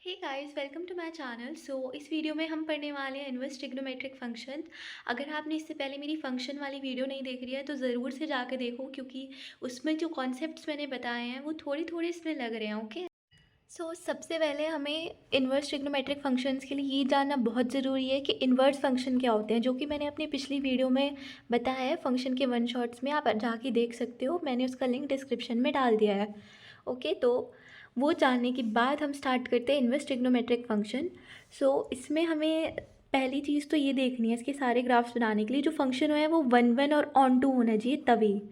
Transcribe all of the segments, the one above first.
Hey guys, welcome to my channel. इस video में हम पढ़ने वाले हैं इनवर्स ट्रिग्नोमेट्रिक फंक्शन। अगर आपने इससे पहले मेरी फंक्शन वाली वीडियो नहीं देख रही है तो ज़रूर से जाकर देखो, क्योंकि उसमें जो कॉन्सेप्ट्स मैंने बताए हैं वो थोड़े थोड़े इसमें लग रहे हैं। ओके। सबसे पहले हमें इनवर्स ट्रिग्नोमेट्रिक फंक्शंस के लिए ये जानना बहुत ज़रूरी है कि इनवर्स फंक्शन क्या होते हैं, जो कि मैंने अपनी पिछली वीडियो में बताया है फंक्शन के वन शॉट्स में। आप जाके देख सकते हो, मैंने उसका लिंक डिस्क्रिप्शन में डाल दिया है। ओके, तो वो जानने के बाद हम स्टार्ट करते हैं इनवर्स ट्रिग्नोमेट्रिक फंक्शन। इसमें हमें पहली चीज़ तो ये देखनी है, इसके सारे ग्राफ्स बनाने के लिए जो फंक्शन है वो वन वन और ऑन टू होना चाहिए तभी।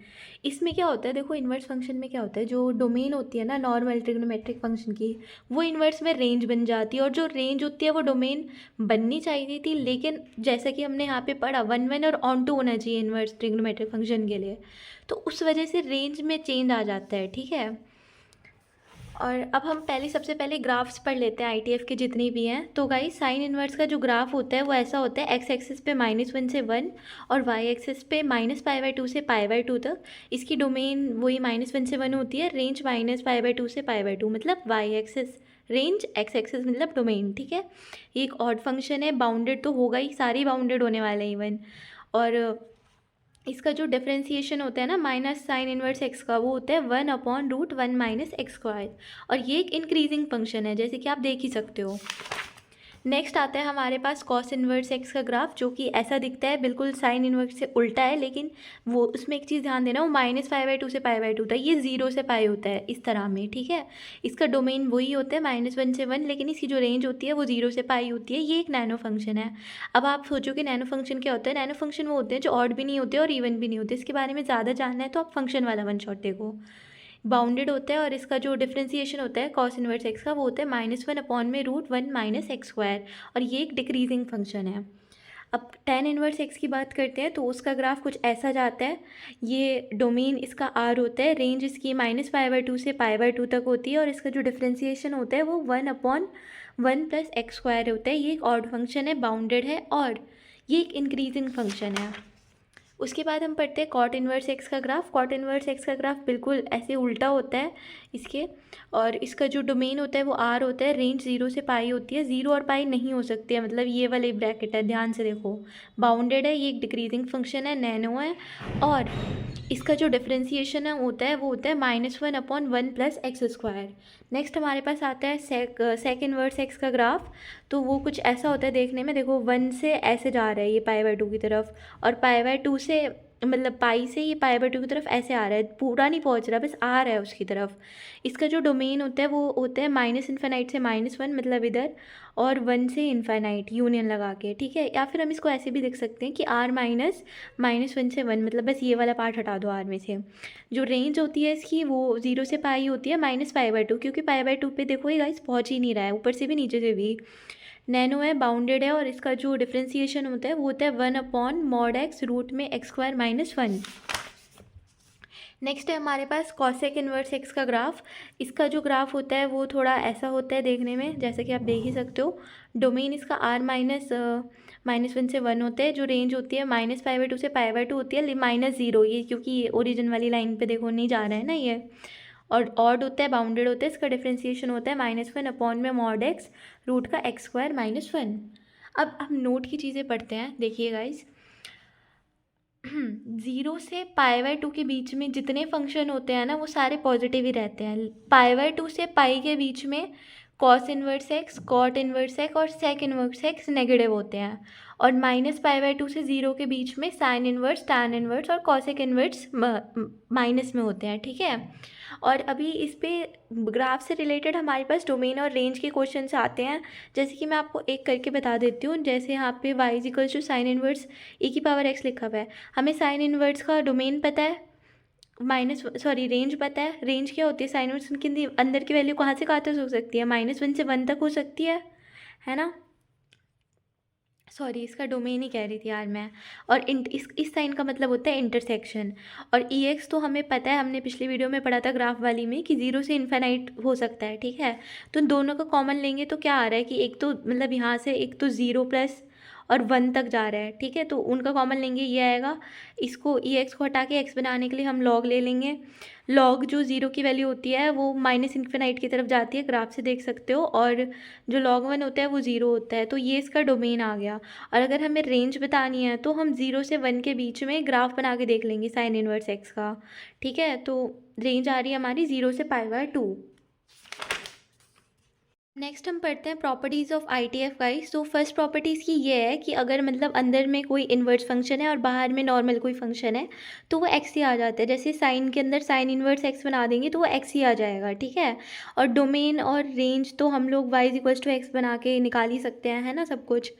इसमें क्या होता है, देखो इन्वर्स फंक्शन में क्या होता है, जो डोमेन होती है ना नॉर्मल ट्रिग्नोमेट्रिक फंक्शन की, वो इन्वर्स में रेंज बन जाती है, और जो रेंज होती है वो डोमेन बननी चाहिए थी, लेकिन जैसा कि हमने यहाँ पे पढ़ा वन वन और ऑन टू होना चाहिए इन्वर्स ट्रिग्नोमेट्रिक फंक्शन के लिए, तो उस वजह से रेंज में चेंज आ जाता है। ठीक है, और अब हम सबसे पहले ग्राफ्स पढ़ लेते हैं आईटीएफ के जितने भी हैं। तो गाइस, साइन इनवर्स का जो ग्राफ होता है वो ऐसा होता है, एक्स एक्सिस पे -1 से 1 और वाई एक्सिस पे -π/2 से π/2 तक। इसकी डोमेन वही -1 से 1 होती है, रेंज -π/2 से π/2, मतलब Y axis range, X axis मतलब डोमेन। ठीक है, ये एक ऑड फंक्शन है, बाउंडेड तो होगा ही, सारी बाउंडेड होने वाले हैं इवन। और इसका जो डिफरेंशिएशन होता है ना माइनस साइन इनवर्स एक्स का, वो होता है 1/√1 - x²। और ये एक इंक्रीजिंग फंक्शन है, जैसे कि आप देख ही सकते हो। नेक्स्ट आता है हमारे पास कॉस इनवर्स एक्स का ग्राफ, जो कि ऐसा दिखता है, बिल्कुल साइन इनवर्स से उल्टा है, लेकिन वो उसमें एक चीज़ ध्यान देना, वो -π/2 से π/2 था, ये 0 से पाई होता है इस तरह में। ठीक है, इसका डोमेन वही होता है -1 से 1, लेकिन इसकी जो रेंज होती है वो 0 से पाई होती है। ये एक नैनो फंक्शन है। अब आप सोचो कि नैनो फंक्शन क्या होता है। नैनो फंक्शन वो होते हैं जो ऑड भी नहीं होते और इवन भी नहीं होते। इसके बारे में ज़्यादा जानना है तो आप फंक्शन वाला वन शॉट देखो। बाउंडेड होता है, और इसका जो डिफरेंशिएशन होता है कॉस इनवर्स एक्स का, वो होता है -1/√1 - x²। और ये एक डिक्रीजिंग फंक्शन है। अब टेन इनवर्स एक्स की बात करते हैं तो उसका ग्राफ कुछ ऐसा जाता है। ये डोमेन इसका आर होता है, रेंज इसकी -π/2 से π/2 तक होती है, और इसका जो डिफरेंशिएशन होता है वो 1/1 + x² होता है। ये एक ऑड फंक्शन है, बाउंडेड है, और ये एक इंक्रीजिंग फंक्शन है। उसके बाद हम पढ़ते हैं कॉट इनवर्स एक्स का ग्राफ। कॉट इनवर्स एक्स का ग्राफ बिल्कुल ऐसे उल्टा होता है इसके, और इसका जो डोमेन होता है वो आर होता है, रेंज 0 से पाई होती है। 0 और पाई नहीं हो सकती है, मतलब ये वाले ब्रैकेट है, ध्यान से देखो, बाउंडेड है, ये एक डिक्रीजिंग फंक्शन है, नैनो है, और इसका जो डिफरेंशिएशन है होता है वो होता है -1/1 + x²। नेक्स्ट हमारे पास आता है सेक इनवर्स एक्स का ग्राफ। तो वो कुछ ऐसा होता है देखने में, देखो 1 से ऐसे जा रहा है ये π/2 की तरफ, और π/2 से मतलब पाई से ये π/2 की तरफ ऐसे आ रहा है, पूरा नहीं पहुंच रहा, बस आ रहा है उसकी तरफ। इसका जो डोमेन होता है वो होता है -∞ से -1, मतलब इधर, और 1 से इन्फाइनाइट यूनियन लगा के। ठीक है, या फिर हम इसको ऐसे भी देख सकते हैं कि r -(-1 से 1), मतलब बस ये वाला पार्ट हटा दो r में से। जो रेंज होती है इसकी वो 0 से पाई होती है -π/2, क्योंकि π/2 पे देखो ये गाइस पहुंच ही नहीं रहा है, ऊपर से भी नीचे से भी। नैनो है, बाउंडेड है, और इसका जो डिफरेंशिएशन होता है वो होता है 1/mod(x) रूट में x² - 1। नेक्स्ट है हमारे पास कॉसेक इनवर्स एक्स का ग्राफ। इसका जो ग्राफ होता है वो थोड़ा ऐसा होता है देखने में, जैसे कि आप देख ही सकते हो। डोमेन इसका r -(-1 से 1 होता है, जो रेंज होती है -π/2 से π/2 होती है, -0, ये क्योंकि ये ओरिजिन वाली लाइन पे देखो नहीं जा रहा है ना ये। और ऑड होता है, बाउंडेड होता है, इसका डिफरेंशिएशन होता है -1/(x) रूट का x² - 1। अब हम नोट की चीज़ें पढ़ते हैं, देखिए गाइज। 0 से π/2 के बीच में जितने फंक्शन होते हैं ना वो सारे पॉजिटिव ही रहते हैं। π/2 से पाई के बीच में cos inverse X, cot inverse X और सेक इनवर्स एक्स नेगेटिव होते हैं, और -π/2 से 0 के बीच में साइन इनवर्स, टैन इनवर्स और कॉसेक इनवर्स माइनस में होते हैं। ठीक है, और अभी इस पे ग्राफ से रिलेटेड हमारे पास डोमेन और रेंज के क्वेश्चन आते हैं, जैसे कि मैं आपको एक करके बता देती हूँ। जैसे यहाँ पे y = साइन इनवर्स e⁻x लिखा हुआ है, हमें साइन इनवर्स का डोमेन पता है, रेंज पता है। रेंज क्या होती है, साइन इनवर्स के अंदर की वैल्यू कहाँ से कहाँ तक हो सकती है, -1 से 1 तक हो सकती है ना। इसका डोमेन ही कह रही थी यार मैं। और इस साइन का मतलब होता है इंटरसेक्शन। और EX तो हमें पता है, हमने पिछली वीडियो में पढ़ा था ग्राफ वाली में, कि 0 से इन्फिनाइट हो सकता है। ठीक है, तो दोनों का कॉमन लेंगे तो क्या आ रहा है कि एक तो मतलब यहाँ से एक तो 0 प्लस, और 1 तक जा रहा है, ठीक है। तो उनका कॉमन लेंगे, ये आएगा। इसको EX को हटा के x बनाने के लिए हम log ले लेंगे। log जो 0 की वैल्यू होती है वो माइनस इन्फिनाइट की तरफ जाती है, ग्राफ से देख सकते हो, और जो log 1 होता है वो 0 होता है। तो ये इसका डोमेन आ गया। और अगर हमें रेंज बतानी है तो हम 0 से 1 के बीच में ग्राफ बना के देख लेंगे साइन इनवर्स x का, ठीक है। तो रेंज आ रही है हमारी 0 से π/2। नेक्स्ट हम पढ़ते हैं प्रॉपर्टीज़ ऑफ ITF गाइस। तो फर्स्ट प्रॉपर्टीज़ की ये है कि अगर मतलब अंदर में कोई इन्वर्स फंक्शन है और बाहर में नॉर्मल कोई फंक्शन है तो वो x ही आ जाता है। जैसे साइन के अंदर साइन इन्वर्स x बना देंगे तो वो x ही आ जाएगा, ठीक है। और डोमेन और रेंज तो हम लोग y = x बना के निकाल ही सकते हैं, है ना, सब कुछ।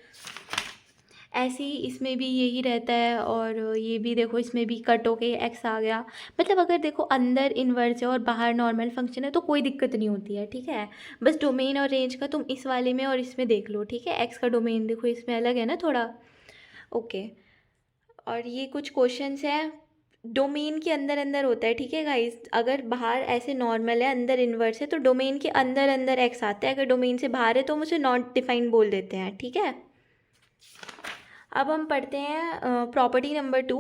ऐसे ही इसमें भी यही रहता है, और ये भी देखो इसमें भी कट होके x आ गया। मतलब अगर देखो अंदर इन्वर्स है और बाहर नॉर्मल फंक्शन है तो कोई दिक्कत नहीं होती है, ठीक है। बस डोमेन और रेंज का तुम इस वाले में और इसमें देख लो, ठीक है। x का डोमेन देखो इसमें अलग है ना थोड़ा, ओके। और ये कुछ क्वेश्चंस हैं, डोमेन के अंदर अंदर होता है, ठीक है गाइस। अगर बाहर ऐसे नॉर्मल है, अंदर इन्वर्स है, तो डोमेन के अंदर अंदर x आता है। अगर डोमेन से बाहर है तो हम उसे नॉट डिफाइंड बोल देते हैं, ठीक है। अब हम पढ़ते हैं प्रॉपर्टी नंबर 2।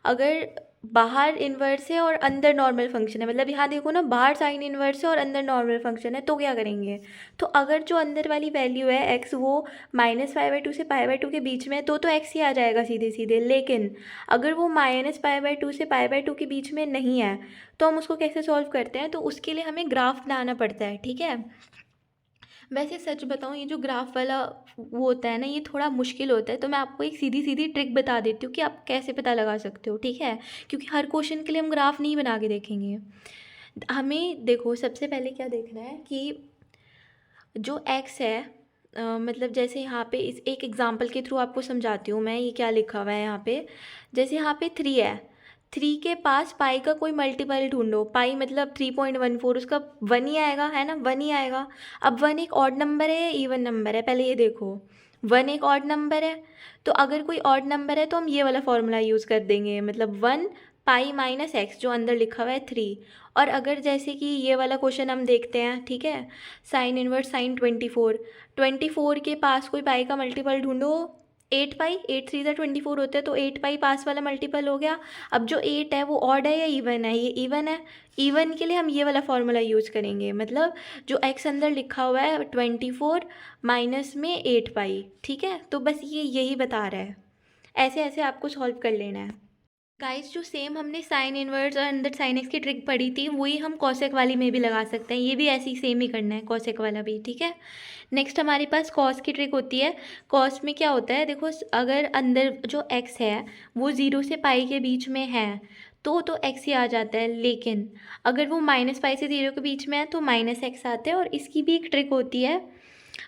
अगर बाहर इन्वर्स है और अंदर नॉर्मल फंक्शन है, मतलब यहाँ देखो ना, बाहर साइन इन्वर्स है और अंदर नॉर्मल फंक्शन है, तो क्या करेंगे। तो अगर जो अंदर वाली वैल्यू है x वो -π/2 से π/2 के बीच में है तो x ही आ जाएगा सीधे सीधे। लेकिन अगर वो -π/2 से π/2 के बीच में नहीं है तो हम उसको कैसे सॉल्व करते हैं, तो उसके लिए हमें ग्राफ बनाना पड़ता है, ठीक है। वैसे सच बताऊँ, ये जो ग्राफ वाला वो होता है ना, ये थोड़ा मुश्किल होता है। तो मैं आपको एक सीधी सीधी ट्रिक बता देती हूँ कि आप कैसे पता लगा सकते हो, ठीक है। क्योंकि हर क्वेश्चन के लिए हम ग्राफ नहीं बना के देखेंगे। हमें देखो सबसे पहले क्या देखना है कि जो x है, मतलब जैसे यहाँ पे इस एक एग्जांपल के थ्रू आपको समझाती हूँ मैं, ये क्या लिखा हुआ है यहाँ पे। जैसे यहाँ पे 3 है, 3 के पास पाई का कोई मल्टीपल ढूंढो। पाई मतलब 3.14, उसका 1 ही आएगा, है ना, 1 ही आएगा। अब 1 एक ऑड नंबर है या इवन नंबर है, पहले ये देखो। 1 एक ऑड नंबर है, तो अगर कोई ऑड नंबर है तो हम ये वाला फॉर्मूला यूज़ कर देंगे, मतलब 1 पाई माइनस x, जो अंदर लिखा हुआ है 3। और अगर जैसे कि ये वाला क्वेश्चन हम देखते हैं, ठीक है, साइन इनवर्स साइन 24 के पास कोई पाई का मल्टीपल ढूंढो। 8 पाई, 8 3 24 होते हैं, तो 8 पाई पास वाला मल्टीपल हो गया। अब जो 8 है वो ऑड है या इवन है, ये इवन है। इवन के लिए हम ये वाला फॉर्मूला यूज़ करेंगे, मतलब जो x अंदर लिखा हुआ है 24 माइनस में 8 पाई, ठीक है। तो बस ये यही बता रहा है, ऐसे ऐसे आपको सॉल्व कर लेना है गाइस। जो सेम हमने साइन इनवर्स और अंदर साइन एक्स की ट्रिक पढ़ी थी, वही हम कॉसेक वाली में भी लगा सकते हैं। ये भी ऐसे ही सेम ही करना है, कॉसेक वाला भी, ठीक है। नेक्स्ट हमारे पास कॉस की ट्रिक होती है। कॉस में क्या होता है, देखो अगर अंदर जो x है वो 0 से पाई के बीच में है तो x ही आ जाता है। लेकिन अगर वो -π से 0 के बीच में है तो -x आता है। और इसकी भी एक ट्रिक होती है,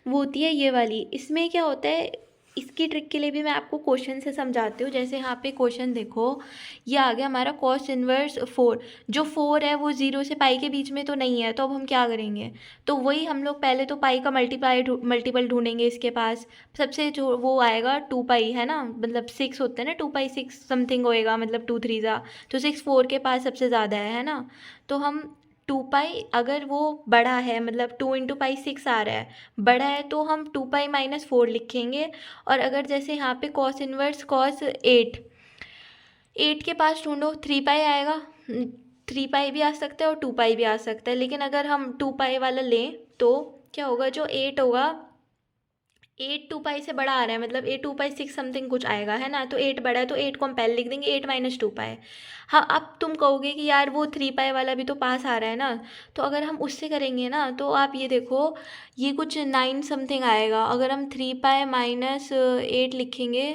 वो होती है ये वाली। इसमें क्या होता है, इसकी ट्रिक के लिए भी मैं आपको क्वेश्चन से समझाती हूँ। जैसे यहाँ पे क्वेश्चन देखो, ये आ गया हमारा कॉस इनवर्स 4। जो 4 है वो 0 से पाई के बीच में तो नहीं है, तो अब हम क्या करेंगे, तो वही हम लोग पहले तो पाई का मल्टीपल ढूंढेंगे। इसके पास सबसे जो वो आएगा 2 पाई, है ना, मतलब 6 होते हैं ना, 2 पाई 6 समथिंग होएगा, मतलब 2 3 ज़ा, तो 6 4 के पास सबसे ज़्यादा है ना। तो हम 2 पाई, अगर वो बड़ा है, मतलब 2 × पाई 6 आ रहा है, बड़ा है, तो हम 2 पाई माइनस 4 लिखेंगे। और अगर जैसे यहाँ पे कॉस इनवर्स कॉस 8, 8 के पास ढूंढो, 3 पाई आएगा। 3 पाई भी आ सकता है और 2 पाई भी आ सकता है। लेकिन अगर हम 2 पाई वाला लें तो क्या होगा, जो 8 होगा, 8 2 पाई से बड़ा आ रहा है, मतलब 8 2 पाई 6 समथिंग कुछ आएगा, है ना। तो 8 बड़ा है तो 8 को हम पहले लिख देंगे, 8 - 2 पाई। हाँ, अब तुम कहोगे कि यार वो 3 पाई वाला भी तो पास आ रहा है ना, तो अगर हम उससे करेंगे ना, तो आप ये देखो, ये कुछ 9 समथिंग आएगा। अगर हम 3 पाई माइनस 8 लिखेंगे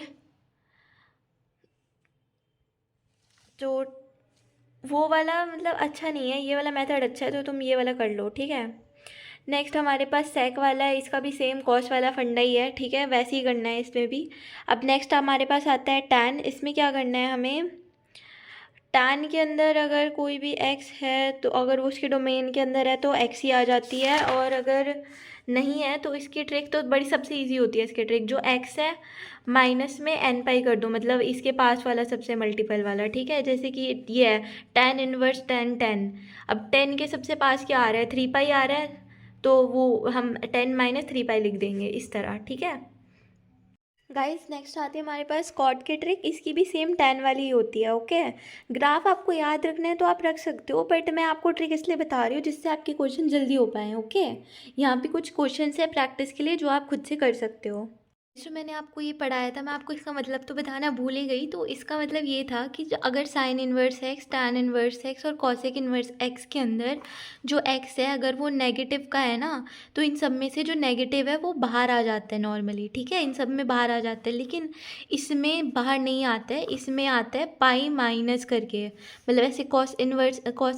तो वो वाला मतलब अच्छा नहीं है, ये वाला मेथड अच्छा है, तो तुम ये वाला कर लो, ठीक है। नेक्स्ट हमारे पास सेक वाला है, इसका भी सेम कॉस वाला फंडा ही है, ठीक है, वैसे ही करना है इसमें भी। अब नेक्स्ट हमारे पास आता है टैन। इसमें क्या करना है हमें, टैन के अंदर अगर कोई भी x है तो अगर वो उसके डोमेन के अंदर है तो x ही आ जाती है। और अगर नहीं है तो इसकी ट्रिक तो बड़ी सबसे इजी होती है। इसकी ट्रिक, जो x है माइनस में n पाई कर दो, मतलब इसके पास वाला सबसे मल्टीपल वाला, ठीक है। जैसे कि ये है tan इनवर्स tan 10। अब 10 के सबसे पास क्या आ रहा है, 3 पाई आ रहा है, तो वो हम 10 - 3 पाई लिख देंगे इस तरह, ठीक है। गाइस नेक्स्ट आती है हमारे पास कॉट की ट्रिक। इसकी भी सेम 10 वाली ही होती है। ओके, ग्राफ आपको याद रखना है तो आप रख सकते हो, बट मैं आपको ट्रिक इसलिए बता रही हूँ जिससे आपके क्वेश्चन जल्दी हो पाएँ। ओके, यहाँ पे कुछ क्वेश्चन है प्रैक्टिस के लिए जो आप खुद से कर सकते हो। जो मैंने आपको ये पढ़ाया था, मैं आपको इसका मतलब तो बताना भूल ही गई। तो इसका मतलब ये था कि अगर sign inverse x, tan inverse x और कॉसेक इन्वर्स एक्स के अंदर जो एक्स है अगर वो नेगेटिव का है ना, तो इन सब में से जो नेगेटिव है वो बाहर आ जाता है नॉर्मली। ठीक है, इन सब में बाहर आ जाता है, लेकिन इसमें बाहर नहीं आता है, इसमें आता है पाई माइनस करके। मतलब ऐसे कॉस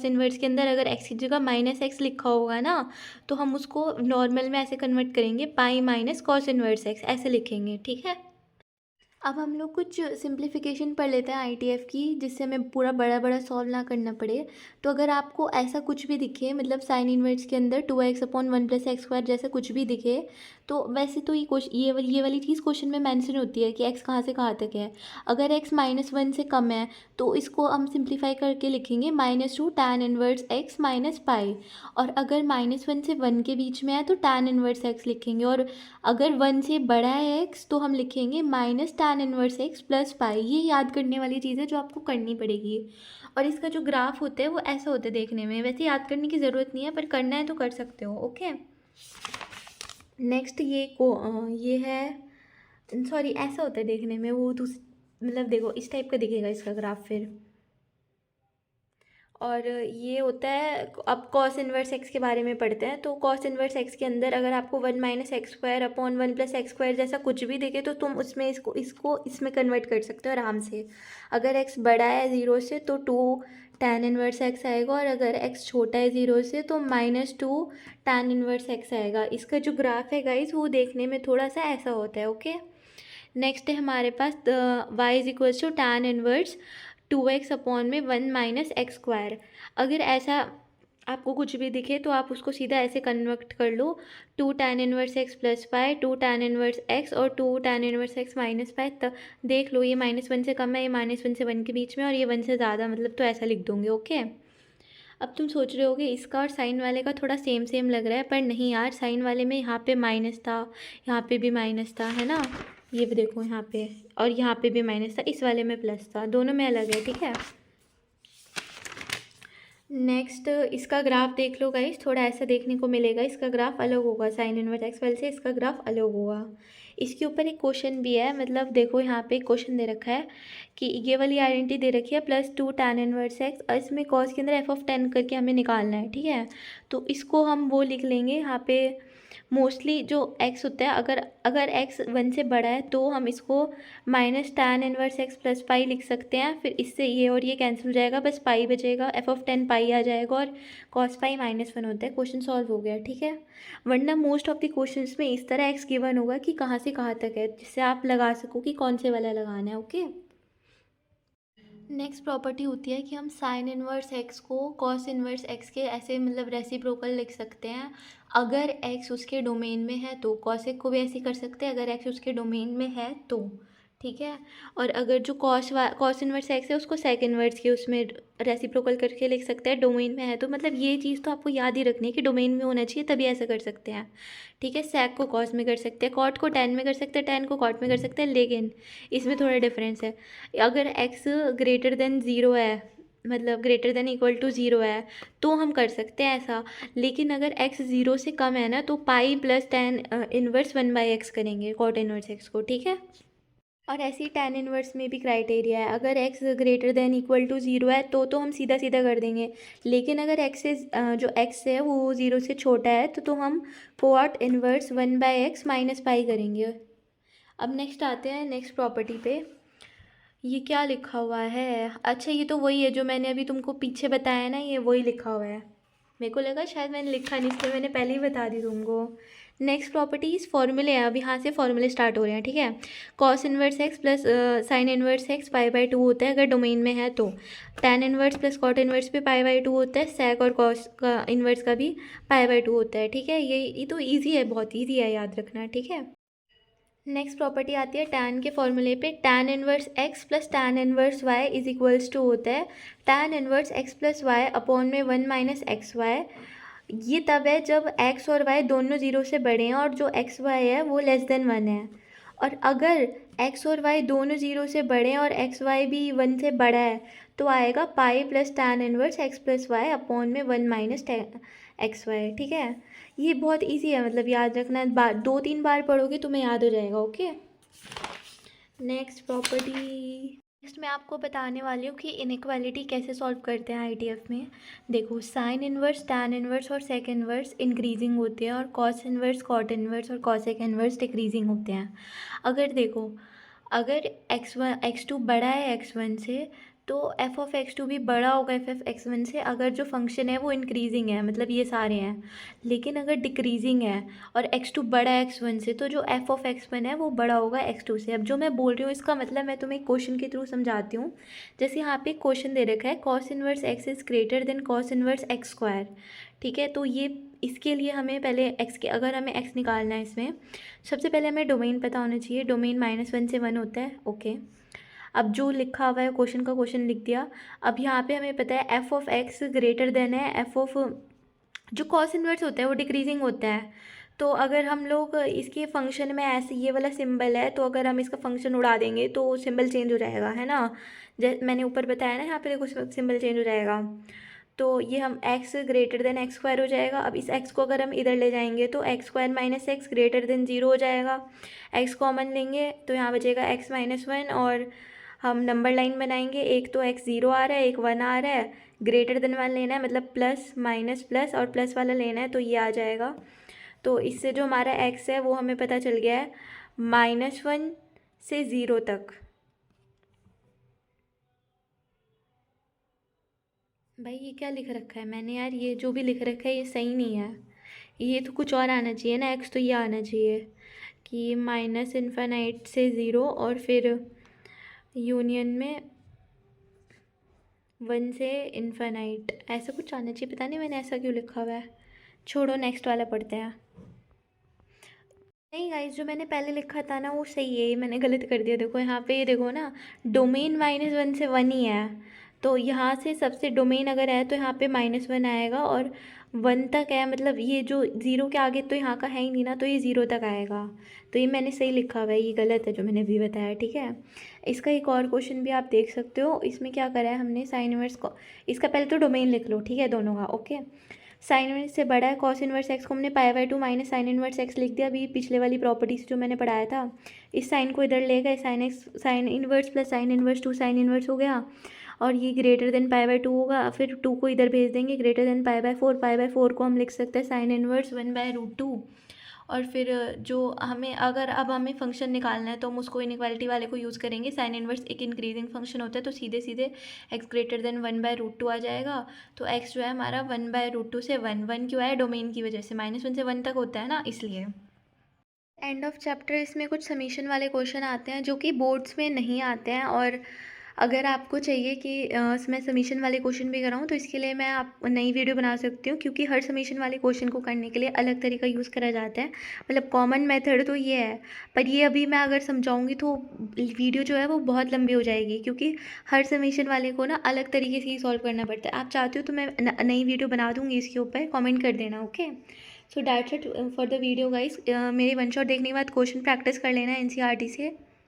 इन्वर्स के अंदर अगर एक्स की जगह माइनस एक्स लिखा होगा ना, तो हम उसको नॉर्मल में ऐसे कन्वर्ट करेंगे, pi minus cos inverse x ऐसे लिखेंगे। ठीक है, अब हम लोग कुछ सिंप्लीफिकेशन पढ़ लेते हैं आईटीएफ की, जिससे हमें पूरा बड़ा बड़ा सॉल्व ना करना पड़े। तो अगर आपको ऐसा कुछ भी दिखे, मतलब साइन इनवर्स के अंदर 2x/1 + x² जैसा कुछ भी दिखे, तो वैसे तो ये वाली चीज़ क्वेश्चन में मेंशन होती है कि x कहाँ से कहाँ तक है। अगर x -1 से कम है तो इसको हम सिंप्लीफाई करके लिखेंगे -2 tan inverse x minus pi. और अगर -1 से 1 के बीच में है तो tan इनवर्स x लिखेंगे, और अगर 1 से बड़ा है x तो हम लिखेंगे minus tan inverse x plus pi. ये याद करने वाली चीज़ है जो आपको करनी पड़ेगी। और इसका जो ग्राफ होता है वो ऐसा होता है देखने में, वैसे याद करने की ज़रूरत नहीं है, पर करना है तो कर सकते हो। ओके, नेक्स्ट ये है, सॉरी ऐसा होता है देखने में, वो मतलब देखो इस टाइप का दिखेगा इसका ग्राफ फिर। और ये होता है, अब कॉस इन्वर्स एक्स के बारे में पढ़ते हैं। तो कॉस इन्वर्स एक्स के अंदर अगर आपको 1 - x² / 1 + x² जैसा कुछ भी दिखे तो तुम उसमें इसको इसमें कन्वर्ट कर सकते हो आराम से। अगर x बड़ा है 0 से तो 2 tan इनवर्स x आएगा, और अगर x छोटा है 0 से तो -2 tan इनवर्स x आएगा। इसका जो ग्राफ है गाइज वो देखने में थोड़ा सा ऐसा होता है। ओके, नेक्स्ट है हमारे पास y = tan inverse 2x/1 - x²। अगर ऐसा आपको कुछ भी दिखे तो आप उसको सीधा ऐसे कन्वर्ट कर लो, 2 tan inverse x plus pi, 2 tan inverse x और 2 tan inverse x minus pi. तब देख लो ये -1 से कम है, ये -1 से 1 के बीच में, और ये 1 से ज़्यादा, मतलब तो ऐसा लिख दूँगी। ओके, अब तुम सोच रहे होगे इसका और साइन वाले का थोड़ा सेम सेम लग रहा है, पर नहीं यार, साइन वाले में यहाँ पे माइनस था, यहाँ पे भी माइनस था, है ना। ये भी देखो यहाँ पे, और यहाँ पे भी माइनस था, इस वाले में प्लस था, दोनों में अलग है। ठीक है, नेक्स्ट इसका ग्राफ देख लो गाइस, थोड़ा ऐसा देखने को मिलेगा, इसका ग्राफ अलग होगा साइन इनवर्स एक्स वाले से, इसका ग्राफ अलग होगा। इसके ऊपर एक क्वेश्चन भी है, मतलब देखो यहाँ पे एक क्वेश्चन दे रखा है कि ये वाली आइडेंटिटी दे रखी है +2 tan इनवर्स एक्स, और इसमें कॉस के अंदर f(10) करके हमें निकालना है। ठीक है, तो इसको हम वो लिख लेंगे यहाँ पे, मोस्टली जो x होता है, अगर x 1 से बड़ा है तो हम इसको -tan inverse x plus pi लिख सकते हैं। फिर इससे ये और ये कैंसिल हो जाएगा, बस पाई बचेगा, f(10) पाई आ जाएगा, और cos पाई -1 होता है। क्वेश्चन सॉल्व हो गया। ठीक है, वरना मोस्ट ऑफ द क्वेश्चंस में इस तरह x गिवन होगा कि कहाँ से कहाँ तक है, जिससे आप लगा सको कि कौन से वाला लगाना है। ओके, नेक्स्ट प्रॉपर्टी होती है कि हम साइन इनवर्स एक्स को कॉस इनवर्स एक्स के ऐसे मतलब रेसिप्रोकल लिख सकते हैं। अगर एक्स उसके डोमेन में है तो कॉसेक को भी ऐसे कर सकते हैं, अगर एक्स उसके डोमेन में है तो। ठीक है, और अगर जो कॉस इनवर्स एक्स है उसको सेक इनवर्स के उसमें रेसिप्रोकल करके लिख सकते हैं, डोमेन में है तो। मतलब ये चीज़ तो आपको याद ही रखनी है कि डोमेन में होना चाहिए तभी ऐसा कर सकते हैं। ठीक है, सेक को कॉस में कर सकते हैं, कॉट को टैन में कर सकते हैं, टैन को कॉट में कर सकते हैं, लेकिन इसमें थोड़ा डिफरेंस है। अगर x > 0 है, मतलब >= 0 है, तो हम कर सकते हैं ऐसा। लेकिन अगर x 0 से कम है ना, तो पाई प्लस tan इनवर्स 1/x करेंगे कॉट इनवर्स x को। ठीक है, और ऐसे ही tan इनवर्स में भी क्राइटेरिया है, अगर x > 0 है तो हम सीधा सीधा कर देंगे। लेकिन अगर x से जो x है वो 0 से छोटा है तो हम cot inverse 1/x minus pi करेंगे। अब नेक्स्ट आते हैं नेक्स्ट प्रॉपर्टी पे। ये क्या लिखा हुआ है? अच्छा, ये तो वही है जो मैंने अभी तुमको पीछे बताया ना, ये वही लिखा हुआ है। मेरे को लगा शायद मैंने लिखा नहीं, इसलिए मैंने पहले ही बता दी तुमको। नेक्स्ट प्रॉपर्टीज फॉर्मूले हैं, अब यहाँ से फॉर्मूले स्टार्ट हो रहे हैं। ठीक है, cos inverse x plus sine inverse x पाई/2 होता है अगर डोमेन में है तो। Tan inverse plus cot inverse पे पाई/2 होता है, सेक और कॉस का इनवर्स का भी पाई/2 होता है। ठीक है, ये तो ईजी है, बहुत ईजी है याद रखना। ठीक है, नेक्स्ट प्रॉपर्टी आती है टैन के फॉर्मूले पे। Tan inverse x plus tan inverse Y is equals to होता है tan inverse x plus Y upon में 1 - एक्स वाई। ये तब है जब x और y दोनों 0 से बड़े हैं और जो x y है वो <<1 है। और अगर एक्स और वाई दोनों ज़ीरो से बड़े हैं और एक्स वाई भी 1 से बड़ा है तो आएगा pi plus tan inverse x plus Y upon में 1 माइनस एक्स वाई। ठीक है, ये बहुत इजी है, मतलब याद रखना, 2-3 बार पढ़ोगे तुम्हें याद हो जाएगा। Okay, next property. नेक्स्ट मैं आपको बताने वाली हूँ कि इनइक्वालिटी कैसे सॉल्व करते हैं आईटीएफ में। देखो, साइन इनवर्स, टैन इनवर्स और सेक इनवर्स इंक्रीजिंग होते हैं और कॉस इनवर्स, कॉट इनवर्स और कॉसेक इनवर्स डिक्रीजिंग होते हैं। अगर देखो, अगर x2 बड़ा है x1 से तो एफ ऑफ x2 भी बड़ा होगा एफ ऑफ x1 से, अगर जो फंक्शन है वो इंक्रीजिंग है, मतलब ये सारे हैं। लेकिन अगर डिक्रीजिंग है और x2 बड़ा है x1 से तो जो एफ ऑफ x1 है वो बड़ा होगा x2 से। अब जो मैं बोल रही हूँ इसका मतलब मैं तुम्हें क्वेश्चन के थ्रू समझाती हूँ। जैसे यहाँ पे क्वेश्चन दे रखा है cos inverse x is greater than cos inverse x square. ठीक है, तो ये इसके लिए हमें पहले x के, अगर हमें x निकालना है इसमें, सबसे पहले हमें डोमेन पता होना चाहिए। डोमेन -1 से 1 होता है। ओके, अब जो लिखा हुआ है क्वेश्चन का क्वेश्चन लिख दिया। अब यहाँ पे हमें पता है F of x greater than है एफ ऑफ, जो कॉस इनवर्स होता है वो डिक्रीजिंग होता है। तो अगर हम लोग इसके फंक्शन में ऐसे ये वाला सिंबल है तो अगर हम इसका फंक्शन उड़ा देंगे तो सिंबल चेंज हो जाएगा, है ना। जैसे मैंने ऊपर बताया ना, यहाँ पे देखो सिंबल चेंज हो जाएगा। तो ये हम x greater than x square हो जाएगा। अब इस x को अगर हम इधर ले जाएंगे तो x square minus x greater than 0 हो जाएगा। x कॉमन लेंगे तो यहाँ बचेगा x माइनस 1 और हम नंबर लाइन बनाएंगे। एक तो x 0 आ रहा है, एक 1 आ रहा है, ग्रेटर देन 1 लेना है, मतलब प्लस माइनस प्लस और प्लस वाला लेना है, तो ये आ जाएगा। तो इससे जो हमारा x है वो हमें पता चल गया है -1 से 0 तक। भाई ये क्या लिख रखा है मैंने यार, ये जो भी लिख रखा है ये सही नहीं है। ये तो कुछ और आना चाहिए ना, x तो ये आना चाहिए कि -∞ से 0 और फिर यूनियन में 1 से इन्फानाइट, ऐसा कुछ आना चाहिए। पता नहीं मैंने ऐसा क्यों लिखा हुआ है। छोड़ो, नेक्स्ट वाला पढ़ते हैं। नहीं गाइस, जो मैंने पहले लिखा था ना वो सही है, ये मैंने गलत कर दिया। देखो यहाँ पे, ये देखो ना, डोमेन -1 से 1 ही है। तो यहाँ से सबसे डोमेन अगर है तो यहाँ पे -1 आएगा और 1 तक है, मतलब ये जो 0 के आगे तो यहाँ का है ही नहीं ना, तो ये 0 तक आएगा। तो ये मैंने सही लिखा हुआ है, ये गलत है जो मैंने अभी बताया। ठीक है, इसका एक और क्वेश्चन भी आप देख सकते हो। इसमें क्या करा है हमने, साइन इनवर्स को, इसका पहले तो डोमेन लिख लो, ठीक है, दोनों का। ओके, साइन इनवर्स से बड़ा है कॉस इनवर्स एक्स को हमने π/2 माइनस साइन इनवर्स एक्स लिख दिया। अभी पिछले वाली प्रॉपर्टी से जो मैंने पढ़ाया था, इस साइन को इधर ले गए, sine x sine inverse plus sine inverse 2 sine inverse हो गया और ये ग्रेटर देन π/2 होगा। फिर 2 को इधर भेज देंगे, ग्रेटर देन π/4, π/4 को हम लिख सकते हैं साइन इनवर्स 1/√2। और फिर जो हमें, अगर अब हमें फंक्शन निकालना है तो हम उसको इनइक्वालिटी वाले को यूज़ करेंगे। साइन इनवर्स एक इंक्रीजिंग फंक्शन होता है तो सीधे सीधे x ग्रेटर देन 1/√2 आ जाएगा। तो x जो है हमारा 1/√2 से 1 क्यों आया, डोमेन की वजह से, -1 से 1 तक होता है ना, इसलिए। End of chapter. इसमें कुछ समीशन वाले क्वेश्चन आते हैं जो कि बोर्ड्स में नहीं आते हैं, और अगर आपको चाहिए कि मैं समीशन वाले क्वेश्चन भी कराऊँ तो इसके लिए मैं आप नई वीडियो बना सकती हूँ, क्योंकि हर समीशन वाले क्वेश्चन को करने के लिए अलग तरीका यूज़ करा जाता है। मतलब कॉमन मेथड तो ये है, पर ये अभी मैं अगर समझाऊँगी तो वीडियो जो है वो बहुत लंबी हो जाएगी, क्योंकि हर समीशन वाले को ना अलग तरीके से ही सॉल्व करना पड़ता है। आप चाहते हो तो मैं नई वीडियो बना दूँगी इसके ऊपर, कॉमेंट कर देना। Okay, so that's it for the video guys. मेरी वन शॉट देखने के बाद क्वेश्चन प्रैक्टिस कर लेना NCERT से।